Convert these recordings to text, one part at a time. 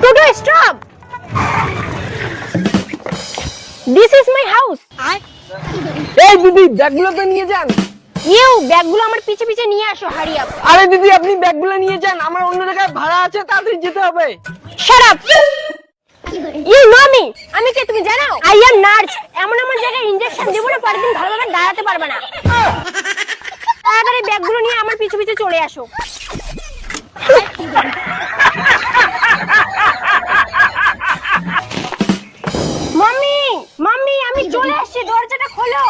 Toto stop, this is my house. এই দিদি ব্যাগগুলো তো নিয়ে যান। ব্যাগগুলো আমার পিছে পিছে নিয়ে আসো, হারি আপ। আরে দিদি আপনি ব্যাগগুলো নিয়ে যান, আমার অন্য জায়গায় ভাড়া আছে, তাড়াতাড়ি যেতে হবে। Shut up, you know me, আমি কে তুমি জানো? I am nurse. এমন এমন জায়গায় ইনজেকশন দেব না, পরের দিন ভালোভাবে দাঁড়াতে পারবে না। তাড়াতাড়ি ব্যাগগুলো নিয়ে আমার পিছে পিছে চলে আসো। মাম্মি মাম্মি, আমি চলে আসছি, দরজাটা খোলো।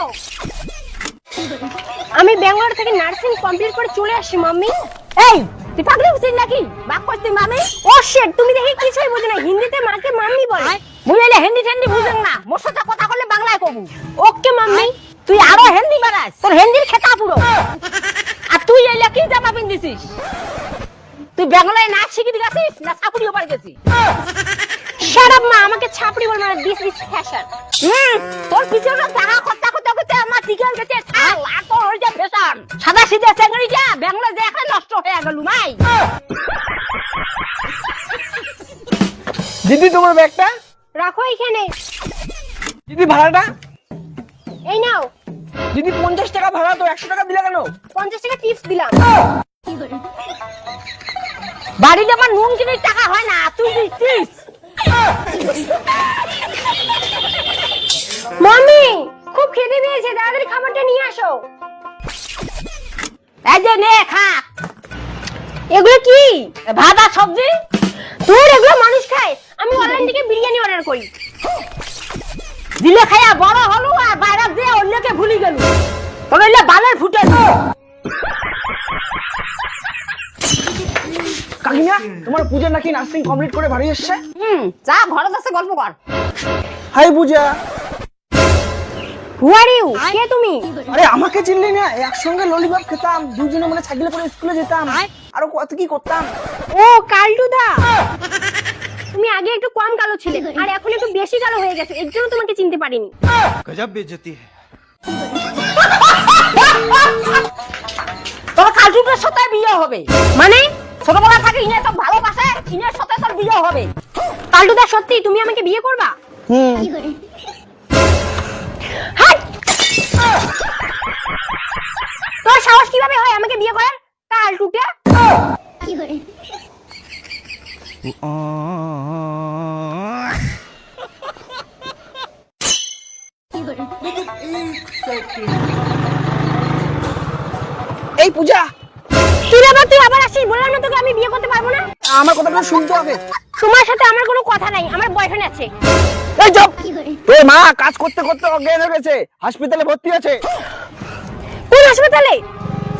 আমি ব্যাঙ্গালোর থেকে নার্সিং কমপ্লিট করে চলে আসছি মাম্মি। এই তুই পাগলি হচ্ছিস নাকি? বাক করছিস মামি? ও শিট, তুমি দেখি কিছুই বুঝো না, হিন্দিতে মাকে মাম্মি বলে। বুঝাইলে হিন্দি ঠেন্দি বুঝেন না, মোর সাথে কথা বললে বাংলায় কবু। ওকে মাম্মি, তুই আরো হিন্দি বাড়াস, তোর হিন্দির খেতা পুরো। আর তুই এলা কি জামা পিনদিছিস? তুই ব্যাঙ্গালোরে নাচ শিখে গেছিস না ছাপুড়িও পার গেছিস? শাট আপ মা, আমাকে ছাপুড়ি বল না, দিস ইজ ফ্যাশন। তোর পিছনে টাকা খরচা করতে করতে আমার টিকেল গেছে ছাল, আর তোর হয়ে যায় ফ্যাশন। সাদা সিধা চেঙ্গড়িটা ব্যাঙ্গালোরে দেখে নষ্ট হয়ে গেল মাই। দিদি তোমার ব্যাগটা রাখো এখানে। দিদি ভাড়াটা এই নাও। দিদি 50 টাকা ভাড়া, তো 100 টাকা দিলে কেন? 50 টাকা টিপস দিলাম। বাড়িতে আমার নুন কিনে টাকা হয় না, তুই দিচ্ছিস। মাম্মি খুব খিদে পেয়েছে, তাড়াতাড়ি খাবারটা নিয়ে আসো। এই যে নে খা। এগুলো কি? ভাত আর সবজি। তোর এগুলো মানুষ খায়? আমি অনলাইন থেকে বিরিয়ানি অর্ডার করি। দিলে খায়া বড় হলো আর বাইরে যে অন্যকে ভুলি গেল। তোর এলে বালের ফুটে। কাকিমা তোমার পূজা নাকি নার্সিং কমপ্লিট করে বাড়ি এসেছে। যা ঘরে বসে গল্প কর। High Puja. Who are you? কে তুমি? আরে আমাকে চিনলি না? একসঙ্গে ললিপপ খেতাম, দুজনে মানে সাইকেলে করে স্কুলে যেতাম, আরো কত কি করতাম। ও কালটুদা, তুমি আগে একটু কম কালো ছিলে আর এখন একটু বেশি কালো হয়ে গেছে, এর জন্য তোমাকে চিনতে পারিনি। গজব বেইজ্জতি है। তোর কালটুদার সাথে বিয়ে হবে মানে? ছোটবেলা থেকে ইনে তো ভালোবাসে, ইনের সাথে তোর বিয়ে হবে। কালটুদা সত্যি তুমি আমাকে বিয়ে করবা? হাট! তোর সাহস কিভাবে হয় আমাকে বিয়ে করার? কালটুটা এই পূজা, তুই আবার আসিস? বললাম না তোকে আমি বিয়ে করতে পারবো না। আমার কথাটা শুনতে হবে। তোমার সাথে আমার কোনো কথা নাই, আমার বয়ফ্রেন্ড আছে। এই চুপ। তোর মা কাজ করতে করতে অজ্ঞান হয়ে গেছে, হাসপাতালে ভর্তি আছে। কোন হাসপাতালে?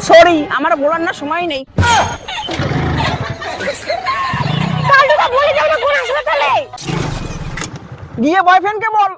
সরি, আমার বলার না সময় নেই। কালটুদা বলে দাও না কোন হাসপাতালে। গিয়ে বয়ফ্রেন্ডকে বল।